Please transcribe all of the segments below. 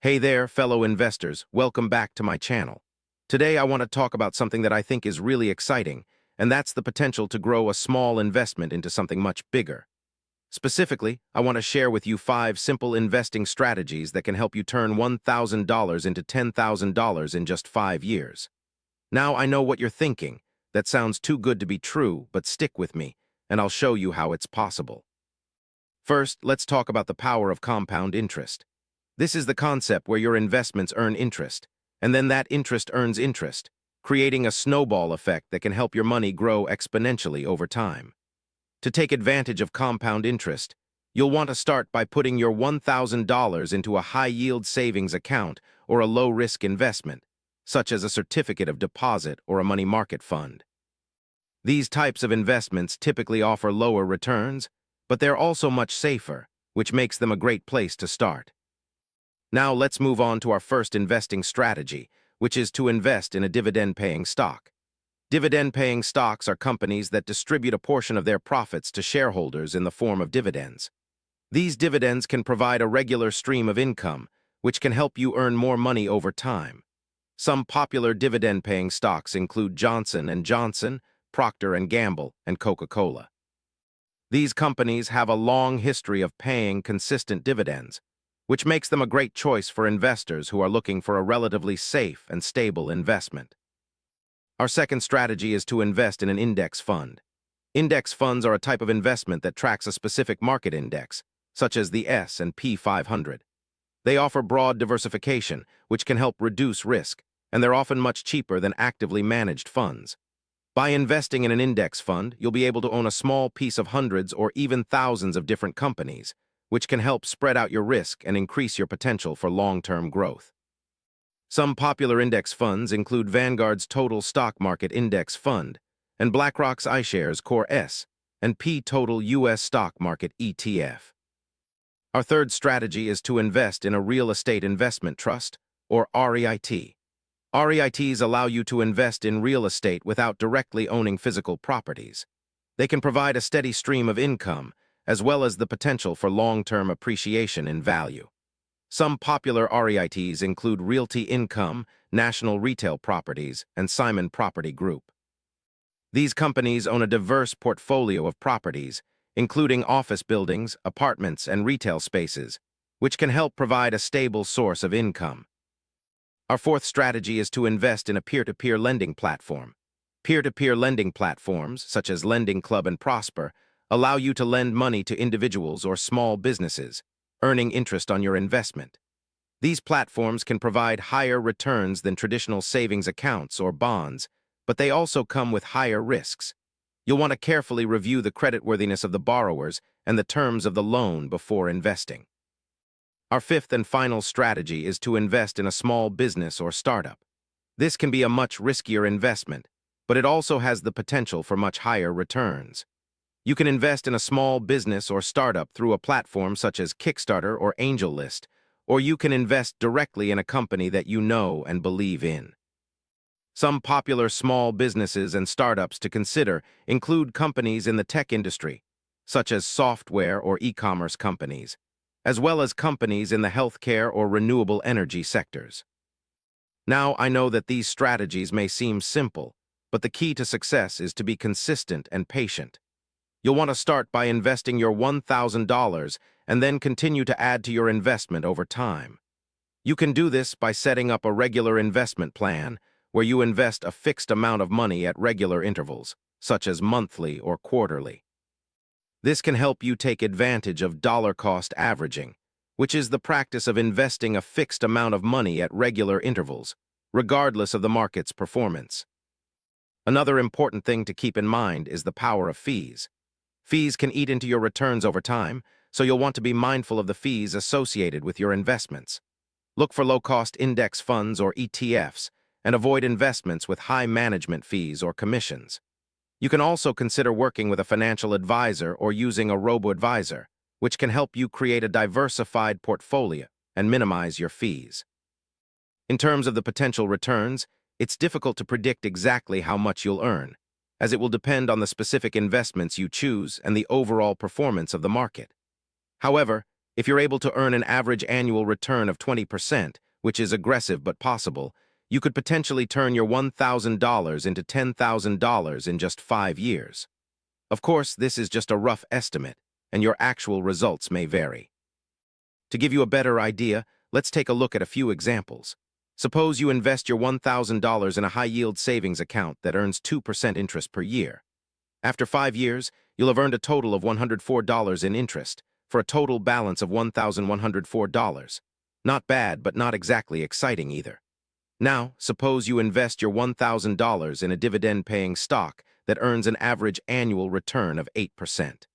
Hey there, fellow investors. Welcome back to my channel. Today I want to talk about something that I think is really exciting, and that's the potential to grow a small investment into something much bigger. Specifically, I want to share with you 5 simple investing strategies that can help you turn $1,000 into $10,000 in just 5 years. Now I know what you're thinking. That sounds too good to be true, but stick with me, and I'll show you how it's possible. First, let's talk about the power of compound interest. This is the concept where your investments earn interest, and then that interest earns interest, creating a snowball effect that can help your money grow exponentially over time. To take advantage of compound interest, you'll want to start by putting your $1,000 into a high-yield savings account or a low-risk investment, such as a certificate of deposit or a money market fund. These types of investments typically offer lower returns, but they're also much safer, which makes them a great place to start. Now let's move on to our first investing strategy, which is to invest in a dividend-paying stock. Dividend-paying stocks are companies that distribute a portion of their profits to shareholders in the form of dividends. These dividends can provide a regular stream of income, which can help you earn more money over time. Some popular dividend-paying stocks include Johnson & Johnson, Procter & Gamble, and Coca-Cola. These companies have a long history of paying consistent dividends, which makes them a great choice for investors who are looking for a relatively safe and stable investment. Our second strategy is to invest in an index fund. Index funds are a type of investment that tracks a specific market index, such as the S&P 500. They offer broad diversification, which can help reduce risk, and they're often much cheaper than actively managed funds. By investing in an index fund, you'll be able to own a small piece of hundreds or even thousands of different companies, which can help spread out your risk and increase your potential for long-term growth. Some popular index funds include Vanguard's Total Stock Market Index Fund and BlackRock's iShares Core S and P Total U.S. Stock Market ETF. Our third strategy is to invest in a real estate investment trust, or REIT. REITs allow you to invest in real estate without directly owning physical properties. They can provide a steady stream of income, as well as the potential for long-term appreciation in value. Some popular REITs include Realty Income, National Retail Properties, and Simon Property Group. These companies own a diverse portfolio of properties, including office buildings, apartments, and retail spaces, which can help provide a stable source of income. Our fourth strategy is to invest in a peer-to-peer lending platform. Peer-to-peer lending platforms, such as Lending Club and Prosper, allow you to lend money to individuals or small businesses, earning interest on your investment. These platforms can provide higher returns than traditional savings accounts or bonds, but they also come with higher risks. You'll want to carefully review the creditworthiness of the borrowers and the terms of the loan before investing. Our fifth and final strategy is to invest in a small business or startup. This can be a much riskier investment, but it also has the potential for much higher returns. You can invest in a small business or startup through a platform such as Kickstarter or AngelList, or you can invest directly in a company that you know and believe in. Some popular small businesses and startups to consider include companies in the tech industry, such as software or e-commerce companies, as well as companies in the healthcare or renewable energy sectors. Now, I know that these strategies may seem simple, but the key to success is to be consistent and patient. You'll want to start by investing your $1,000 and then continue to add to your investment over time. You can do this by setting up a regular investment plan where you invest a fixed amount of money at regular intervals, such as monthly or quarterly. This can help you take advantage of dollar-cost averaging, which is the practice of investing a fixed amount of money at regular intervals, regardless of the market's performance. Another important thing to keep in mind is the power of fees. Fees can eat into your returns over time, so you'll want to be mindful of the fees associated with your investments. Look for low-cost index funds or ETFs, and avoid investments with high management fees or commissions. You can also consider working with a financial advisor or using a robo-advisor, which can help you create a diversified portfolio and minimize your fees. In terms of the potential returns, it's difficult to predict exactly how much you'll earn, as it will depend on the specific investments you choose and the overall performance of the market. However, If you're able to earn an average annual return of 20%, which is aggressive but possible, you could potentially turn your $1,000 into $10,000 in just 5 years. Of course, this is just a rough estimate, and your actual results may vary. To give you a better idea, let's take a look at a few examples. Suppose you invest your $1,000 in a high-yield savings account that earns 2% interest per year. After 5 years, you'll have earned a total of $104 in interest, for a total balance of $1,104. Not bad, but not exactly exciting either. Now, suppose you invest your $1,000 in a dividend-paying stock that earns an average annual return of 8%.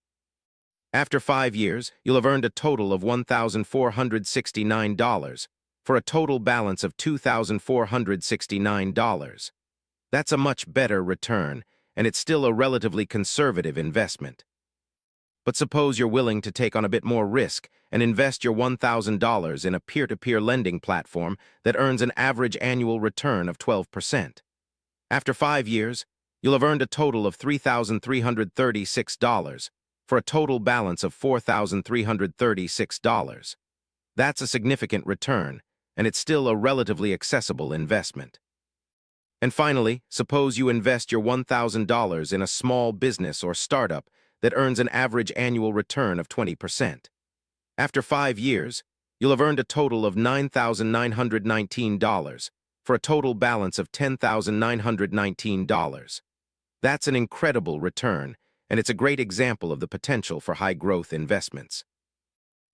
After 5 years, you'll have earned a total of $1,469, for a total balance of $2,469. That's a much better return, and it's still a relatively conservative investment. But suppose you're willing to take on a bit more risk and invest your $1,000 in a peer-to-peer lending platform that earns an average annual return of 12%. After 5 years, you'll have earned a total of $3,336, for a total balance of $4,336. That's a significant return, and it's still a relatively accessible investment. And finally, suppose you invest your $1,000 in a small business or startup that earns an average annual return of 20%. After 5 years, you'll have earned a total of $9,919, for a total balance of $10,919. That's an incredible return, and it's a great example of the potential for high-growth investments.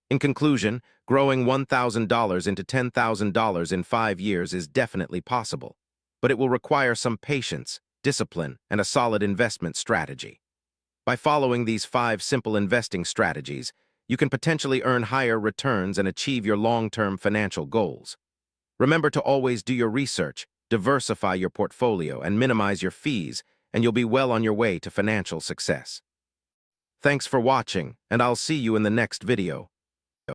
In conclusion, growing $1,000 into $10,000 in 5 years is definitely possible, but it will require some patience, discipline, and a solid investment strategy. By following these 5 simple investing strategies, you can potentially earn higher returns and achieve your long-term financial goals. Remember to always do your research, diversify your portfolio, and minimize your fees, and you'll be well on your way to financial success. Thanks for watching, and I'll see you in the next video.